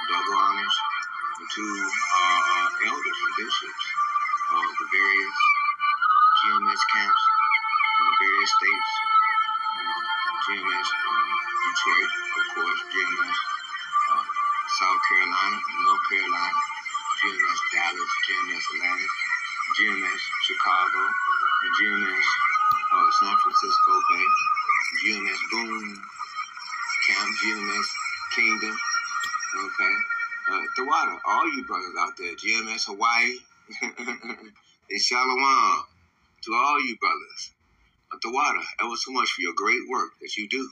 double honors to elders and bishops of the various GMS camps in the various states. GMS Detroit, of course, GMS South Carolina, North Carolina, GMS Dallas, GMS Atlanta, GMS Chicago, and GMS San Francisco Bay, GMS Boone Camp, GMS Kingdom, okay. The water, all you brothers out there, GMS Hawaii, and Shalom to all you brothers. The water, ever so much for your great work that you do,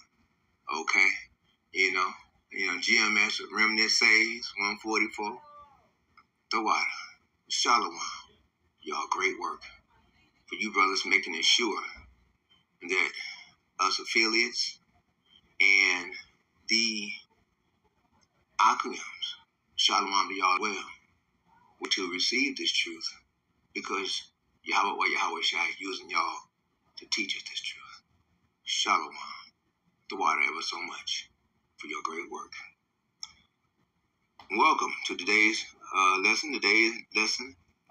okay. GMS Remnant Saves 144. The water, Shalom, y'all great work for you brothers making it sure that us affiliates and the acronyms, Shalom to y'all well, were to receive this truth because Yahweh Shai is using y'all to teach us this truth. Shalom, the water ever so much for your great work. Welcome to today's lesson.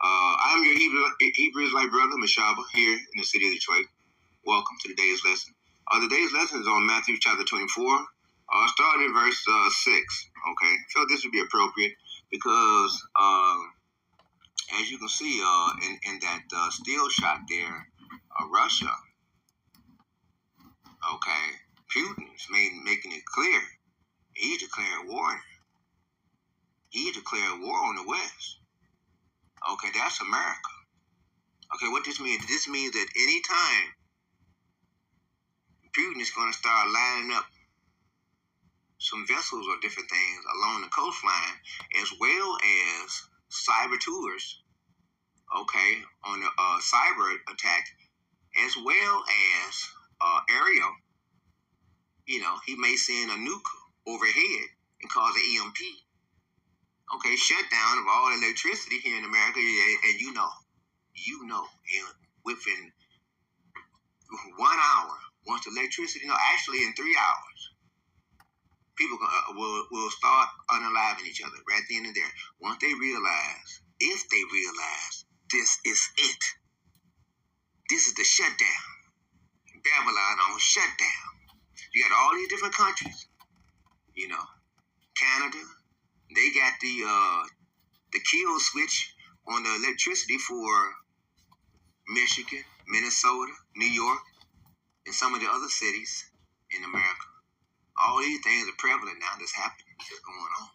I'm your Hebrew Israelite brother, Mashaba, here in the city of Detroit. Welcome to today's lesson. Today's lesson is on Matthew chapter 24, starting in verse 6. Okay, I felt this would be appropriate because, as you can see in that still shot there, Russia, okay, Putin's making it clear he declared war. He declared war on the West. Okay, that's America. Okay, what this means? This means that anytime Putin is going to start lining up some vessels or different things along the coastline, as well as cyber tours, okay, on a cyber attack, as well as aerial, he may send a nuke overhead and cause an EMP. Okay, shutdown of all electricity here in America, and within 1 hour, once the electricity, actually in 3 hours, people will start unaliving each other right then and there. Once they realize, if they realize, this is it. This is the shutdown. Babylon on shutdown. You got all these different countries, Canada. They got the kill switch on the electricity for Michigan, Minnesota, New York, and some of the other cities in America. All these things are prevalent now. That's happening. That's going on.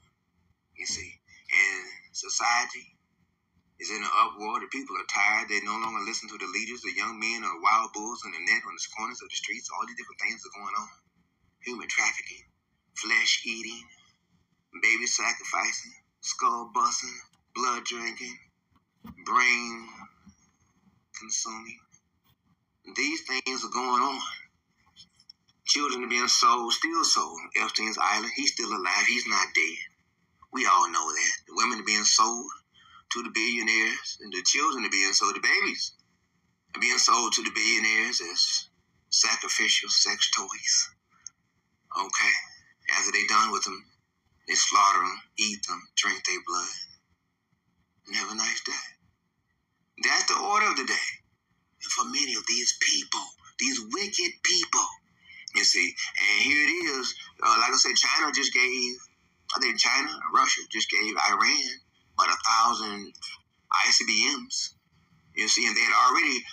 You see, and society is in an uproar. The people are tired. They no longer listen to the leaders. The young men are wild bulls on the net, on the corners of the streets. All these different things are going on. Human trafficking, flesh eating, baby sacrificing, skull busting, blood drinking, brain consuming. These things are going on. Children are being sold, still sold. Epstein's Island, he's still alive. He's not dead. We all know that. The women are being sold to the billionaires, and the children are being sold, the babies are being sold to the billionaires as sacrificial sex toys. Okay. After they done with them, they slaughter them, eat them, drink their blood, and have a nice day. That's the order of the day. And for many of these people, these wicked people, you see, and here it is. Like I said, Russia just gave Iran about 1,000 ICBMs. You see, and they had already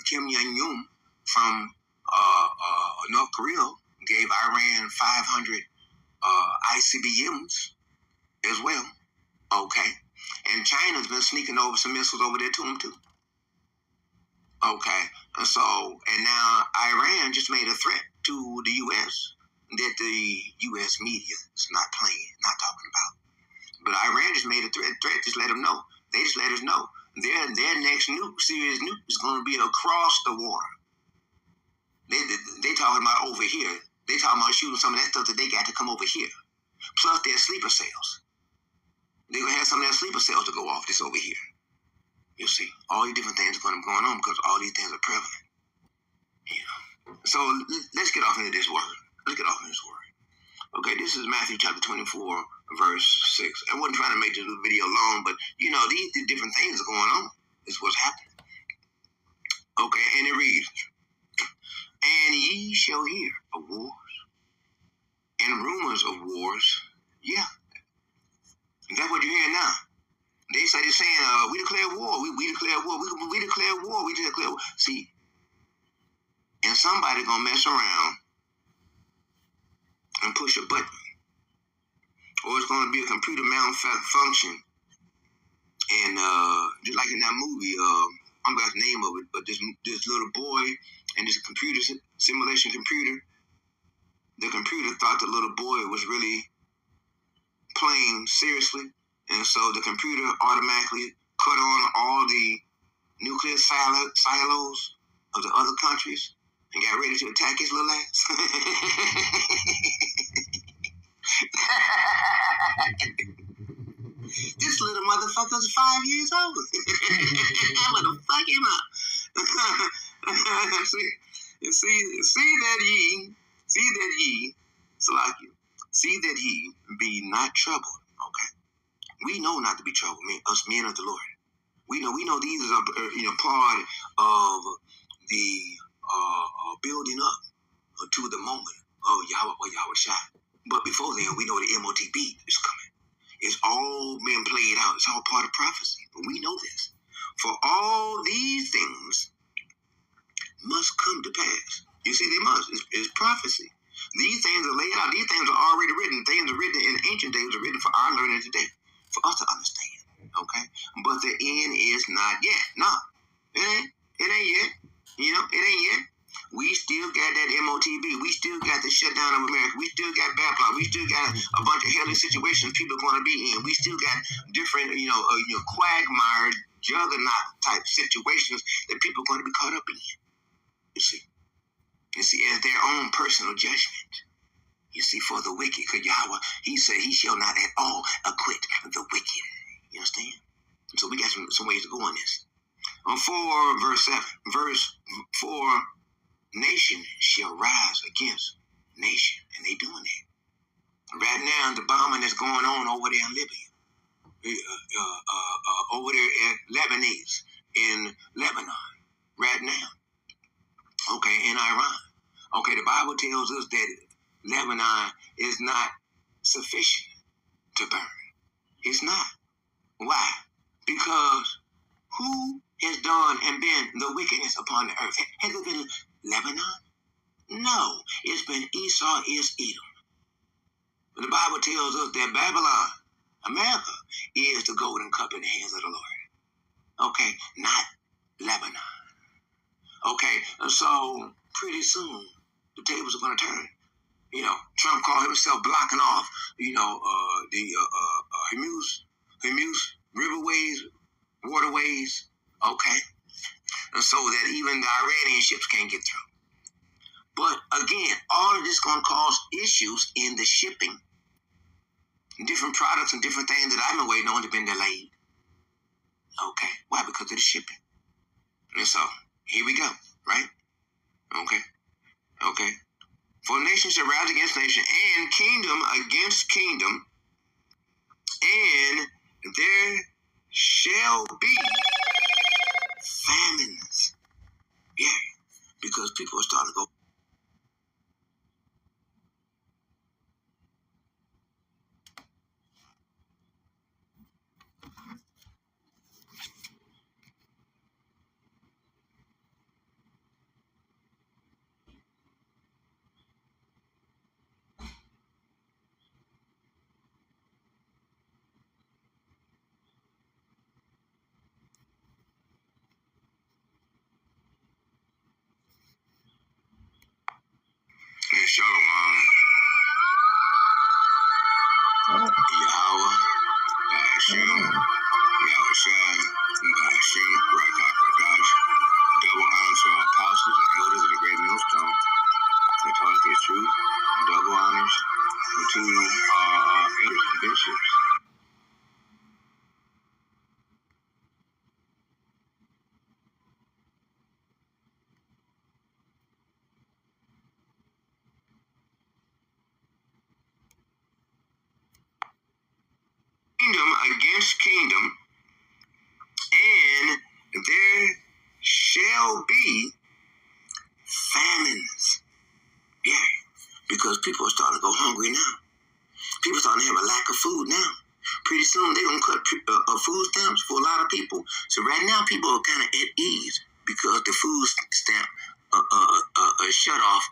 Kim Jong-un from North Korea gave Iran 500 ICBMs as well. Okay, and China's been sneaking over some missiles over there to them too. Okay, and now Iran just made a threat to the U.S. that the U.S. media is not talking about. But Iran just made a threat. Just let them know. They just let us know their next serious nuke is going to be across the water. They talking about over here. They talking about shooting some of that stuff that they got to come over here. Plus their sleeper cells. They're going to have some of their sleeper cells to go off this over here. You see, all these different things are going to be going on because all these things are prevalent. So let's get off into this word. Okay, this is Matthew chapter 24, verse 6. I wasn't trying to make this video long, but these different things are going on. This is what's happening. Okay, and it reads, and ye shall hear of wars and rumors of wars. Yeah, that's what you're hearing now. They're saying, we declare war. We declare war. We declare war. We declare war. See, and somebody gonna mess around and push a button, or it's gonna be a computer malfunction. And just like in that movie, I forgot the name of it, but this little boy and this simulation computer. The computer thought the little boy was really playing seriously, and so the computer automatically cut on all the nuclear silos of the other countries and got ready to attack his little ass. This little motherfucker's 5 years old. I'm gonna fuck him up. see that ye, Salakia, see that ye be not troubled. Okay, we know not to be troubled. Us men of the Lord. We know these are part of the building up to the moment of Yahweh or Yahweh Shai. But before then, we know the MOTB is coming. It's all being played out. It's all part of prophecy. But we know this. For all these things must come to pass. You see, they must. It's prophecy. These things are laid out. These things are already written. Things are written in ancient days, are written for our learning today, for us to understand. Okay? But the end is not yet. No. It ain't yet. It ain't yet. We still got that MOTB. We still got the shutdown of America. We still got Babylon. We still got a bunch of hellish situations people are going to be in. We still got different, quagmire, juggernaut type situations that people are going to be caught up in. You see, as their own personal judgment. You see, for the wicked, because Yahweh, he said, he shall not at all acquit the wicked. You understand? So we got some ways to go on this. On 4, verse 7, verse 4, nation shall rise against nation, and they doing that. Right now, the bombing that's going on over there in Libya, over there at Lebanese, in Lebanon, right now. Okay, in Iran. Okay, the Bible tells us that Lebanon is not sufficient to burn. It's not. Why? Because who has done and been the wickedness upon the earth? Has it been Lebanon? No. It's been Esau is Edom. But the Bible tells us that Babylon, America, is the golden cup in the hands of the Lord. Okay, not Lebanon. Okay, so pretty soon the tables are going to turn. Trump called himself blocking off, the Hormuz riverways, waterways, okay, and so that even the Iranian ships can't get through. But again, all of this going to cause issues in the shipping. Different products and different things that I've been waiting on have been delayed. Okay, why? Because of the shipping. And so here we go, right? Okay. For nation shall rise against nation, and kingdom against kingdom, and there shall be famines. Yeah, because people are starting to go. Shalom. Yahweh, Ba'ashem, Yahweh Shai, Ba'ashem, Rakak Radash. Double honor to our apostles and elders of the great millstone. They taught the truth. Double honors to our elders and bishops. People starting to have a lack of food now. Pretty soon they're going to cut food stamps for a lot of people. So right now people are kind of at ease because the food stamp shut off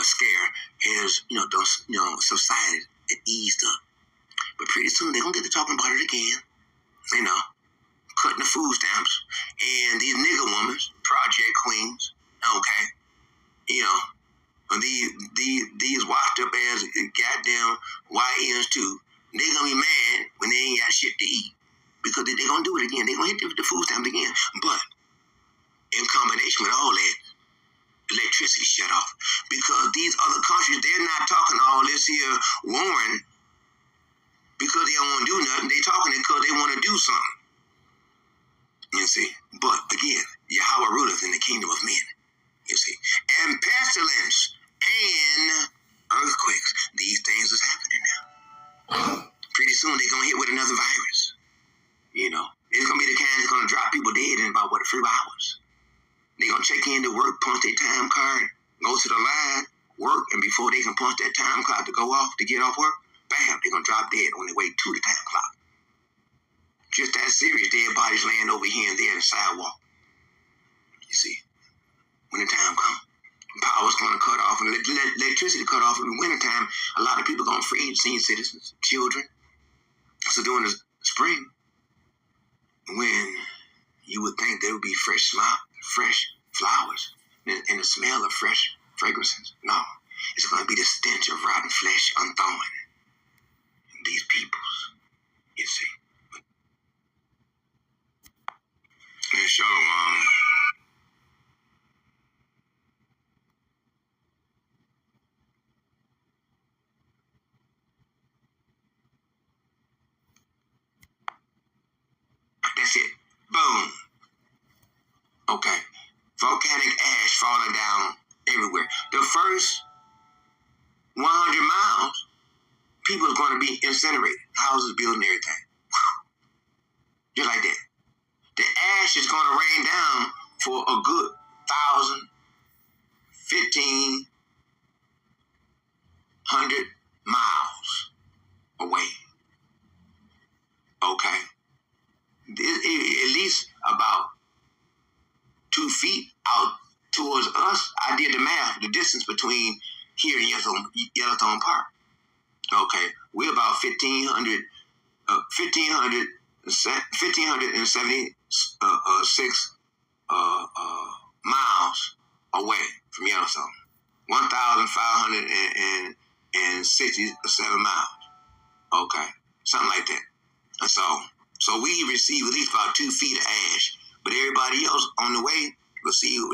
scare has subsided and eased up. But pretty soon they're going to get to talking about it again. Cutting the food stamps. And these nigger women, project queens, okay, these washed up as goddamn YNs too, they're going to be mad when they ain't got shit to eat. Because they're going to do it again. They're going to hit the food stamps again. But in combination with all that, electricity shut off. Because these other countries, they're not talking all this here warring because they don't want to do nothing. They're talking because they want to do something. You see? But again, Yahweh ruleth in the kingdom of men. You see? And pestilence and earthquakes. These things is happening now. Pretty soon they're going to hit with another virus. It's going to be the kind that's going to drop people dead in about, 3 hours. They're going to check in to work, punch their time card, go to the line, work, and before they can punch that time clock to go off, to get off work, bam, they're going to drop dead on their way to the time clock. Just that serious, dead bodies laying over here and there in the sidewalk. You see, when the time comes, power's going to cut off, and electricity cut off in the wintertime. A lot of people are going to freeze, senior citizens, children. So during the spring, when you would think there would be fresh flowers and the smell of fresh fragrances, no, it's going to be the stench of rotten flesh unthawing in these peoples, you see. And Shalom. That's it. Boom. Okay. Volcanic ash falling down everywhere. The first 100 miles, people are going to be incinerated. Houses, building, everything. Just like that. The ash is going to rain down for a good 1,000, 1,500 miles away. Okay. At least about 2 feet out towards us. I did the math, the distance between here and Yellowstone Park. Okay, we're about 1,576 miles away from Yellowstone. 1,567 miles. Okay, something like that. And so we receive at least about 2 feet of ash, but everybody else on the way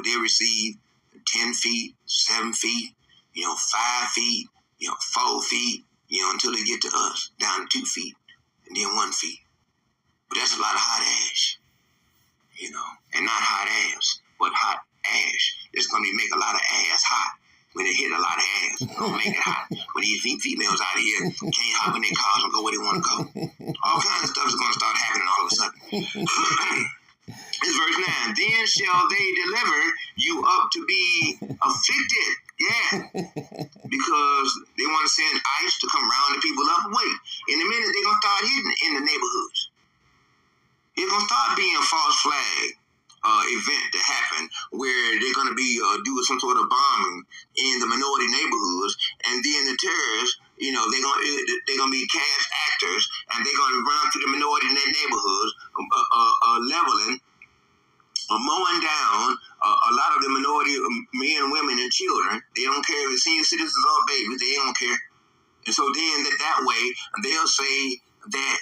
they receive 10 feet, 7 feet, 5 feet, 4 feet, until they get to us, down to 2 feet, and then 1 feet. But that's a lot of hot ash, and not hot ass, but hot ash. It's going to make a lot of ass hot. When they hit a lot of ass, don't make it hot. When these females out here can't hop in their cars and go where they want to go. All kinds of stuff is going to start happening all of a sudden. It's verse 9. Then shall they deliver you up to be afflicted. Yeah. Because they want to send ice to come round the people up. Wait. In a minute, they're going to start hitting in the neighborhoods. It's going to start being a false flag event to happen where they're going to be doing some sort of bombing in the minority neighborhoods, and then the terrorists, they're going to be cast actors, and they're going to run through the minority neighborhoods, leveling, mowing down a lot of the minority men, women, and children. They don't care if it's senior citizens or babies. They don't care. And so then that way, they'll say that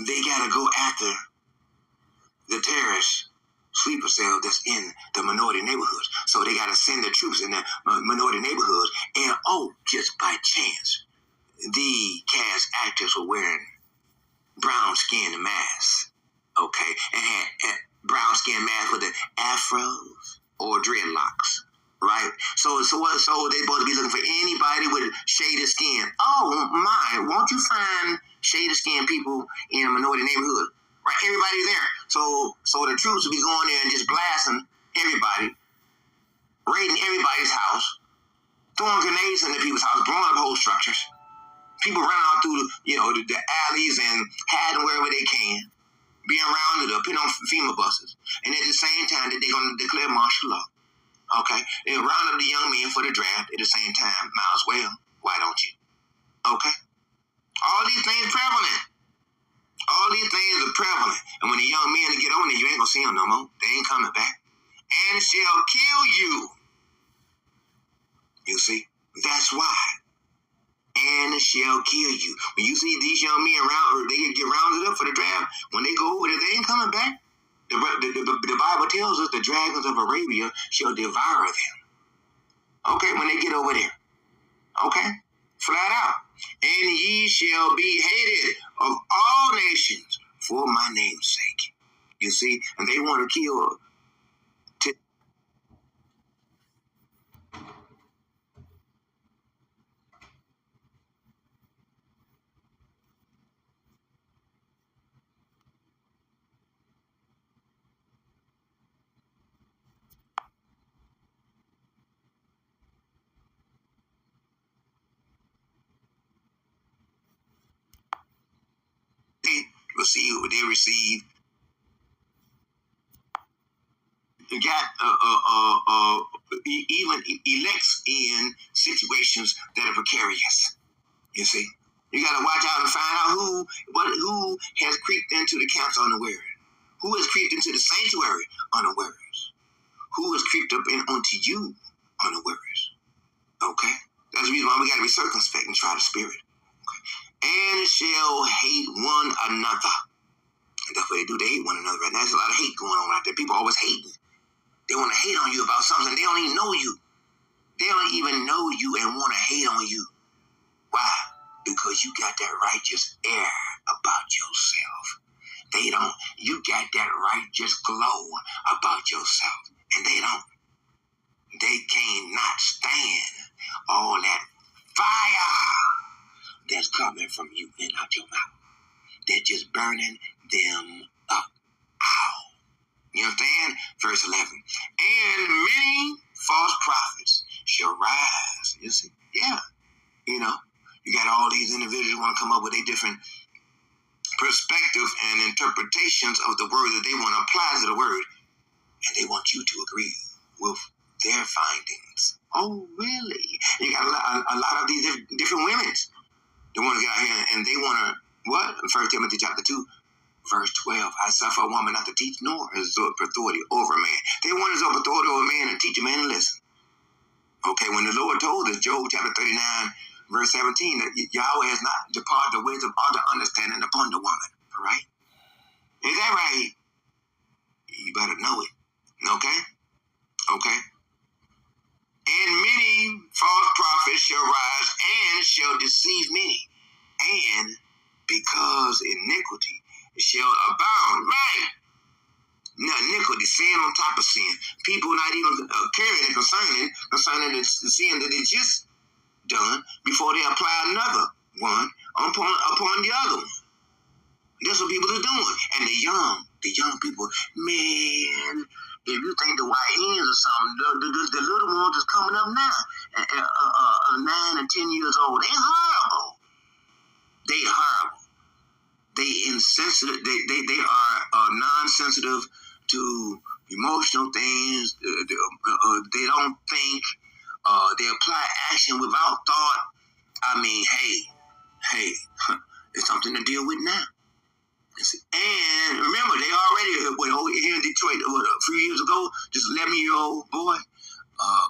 they got to go after the terrorist sleeper cell that's in the minority neighborhoods. So they got to send the troops in the minority neighborhoods. And, just by chance, the cast actors were wearing brown skin masks, okay? And had brown skin masks with the afros or dreadlocks, right? So they supposed to be looking for anybody with shaded skin. Oh, my, won't you find shaded skin people in a minority neighborhood? Right, everybody there. So the troops will be going there and just blasting everybody, raiding everybody's house, throwing grenades into people's house, blowing up whole structures. People run out through the alleys and hiding wherever they can, being rounded up, put on FEMA buses, and at the same time that they're going to declare martial law. Okay, they round up the young men for the draft at the same time. Might as well. Why don't you? Okay, all these things prevalent. All these things are prevalent, and when the young men get on there, you ain't gonna see them no more. They ain't coming back, and shall kill you. You see, that's why. And shall kill you. When you see these young men they get rounded up for the draft. When they go over there, they ain't coming back. The Bible tells us the dragons of Arabia shall devour them. Okay, when they get over there. Okay, flat out. And ye shall be hated of all nations for my name's sake. You see, and they want to kill. They receive. They got even elects in situations that are precarious. You see, you got to watch out and find out who has creeped into the camps unawares, who has creeped into the sanctuary unawares, who has creeped up onto you unawares. Okay, that's the reason why we got to be circumspect and try the spirit. Okay? And shall hate one another. And that's what they do. They hate one another right now. There's a lot of hate going on out there. People always hating. They want to hate on you about something. They don't even know you. They don't even know you and want to hate on you. Why? Because you got that righteous air about yourself. They don't. You got that righteous glow about yourself. And they don't. They cannot stand all that fire that's coming from you and out your mouth. They're just burning them up. Ow. You understand? Verse 11. And many false prophets shall rise. You see? Yeah. You got all these individuals who want to come up with a different perspective and interpretations of the word that they want to apply to the word. And they want you to agree with their findings. Oh, really? You got a lot of these different women. They want to get out here and they want to, what? 1 Timothy chapter 2, verse 12. I suffer a woman not to teach nor exert authority over a man. They want to exert authority over a man and teach a man to listen. Okay, when the Lord told us, Job chapter 39, verse 17, that Yahweh has not departed the wisdom or the understanding upon the woman. All right? Is that right? You better know it. Okay? Okay? And many false prophets shall rise and shall deceive many. And because iniquity shall abound. Right. Now, iniquity, sin on top of sin. People not even caring and concerning the sin that they just done before they apply another one upon the other one. That's what people are doing. And the young people, man, if you think the YNs or something, the little ones is coming up now, 9 and 10 years old, they horrible. They horrible. They insensitive. They are non-sensitive to emotional things. They don't think. They apply action without thought. I mean, hey, it's something to deal with now. And remember, they already here in Detroit a few years ago. This 11-year-old boy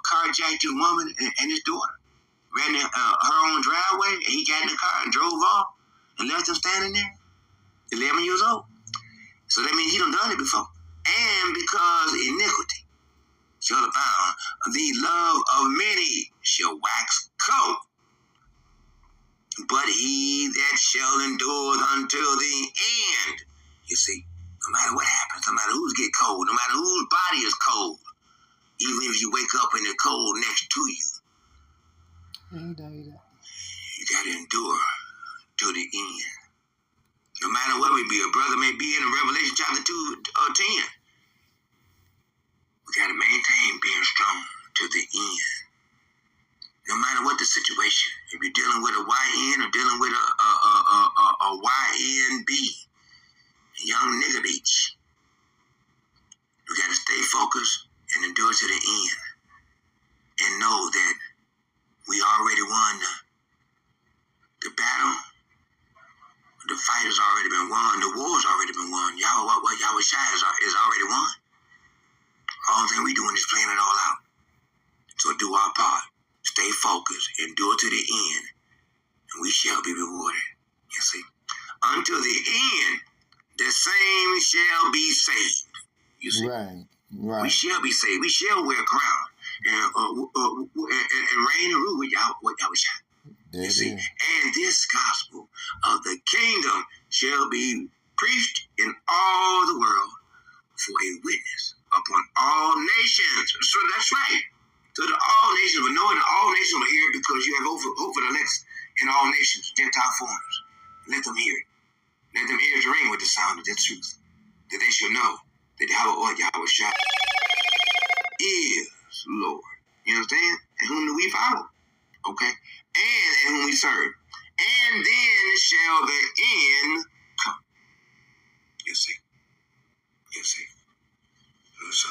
carjacked a woman and his daughter. Ran her own driveway, and he got in the car and drove off and left them standing there. 11 years old. So that means he done it before. And because iniquity shall abound, the love of many shall wax cold. But he that shall endure until the end, you see, no matter what happens, no matter who's get cold, no matter whose body is cold, even if you wake up and they're cold next to you, you got to endure to the end. No matter what we be, a brother may be in Revelation chapter 2 or 10. We got to maintain being strong to the end. No matter what the situation, if you're dealing with a YN or dealing with a YNB, young nigga beach, you got to stay focused and endure to the end, and know that we already won the battle. The fight has already been won. The war's already been won. Yahweh Shai is already won. All thing we doing is playing it all out. So do our part. Stay focused. Endure to the end. And we shall be rewarded. You see? Until the end, the same shall be saved. You see? Right. We shall be saved. We shall wear a crown. And reign and rule with Yahweh Shai. You see, and this gospel of the kingdom shall be preached in all the world for a witness upon all nations. So that's right. To the all nations, but knowing that all nations will hear it, because you have hope for the elect in all nations, Gentile foreigners. Let them hear it. Let them ears ring with the sound of the truth, that they shall know that Yahweh Shai is Lord. You understand? And whom do we follow? Okay? And whom we serve. And then shall the end come. You see? So,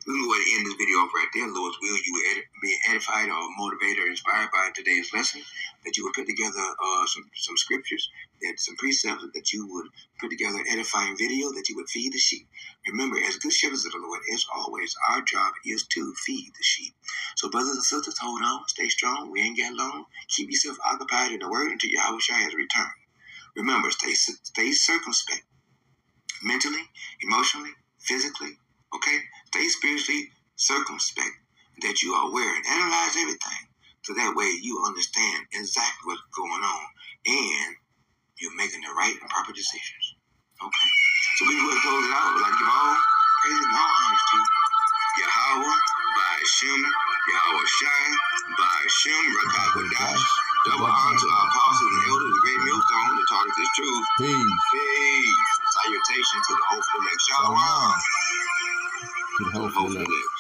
we can go ahead and end this video off right there. Lord's will, you will be edified or motivated or inspired by today's lesson, that you would put together some scriptures, that some precepts, that you would put together an edifying video, that you would feed the sheep. Remember, as good shepherds of the Lord, as always, our job is to feed the sheep. So brothers and sisters, hold on, stay strong. We ain't got long. Keep yourself occupied in the word until Yahweh Shai has returned. Remember, stay circumspect, mentally, emotionally, physically, okay? Stay spiritually circumspect, that you are aware and analyze everything, so that way you understand exactly what's going on and you're making the right and proper decisions. Okay? So we will close it out. Like, give all praise and all honesty. Yahweh, by Hashem, Yahweh Shai, by Hashem, Rakakwadash. Double honor to our apostles and elders, the great millstone, that taught us this truth. Peace. Salutation to the hope of the elect. Shalom. To the hope of the elect.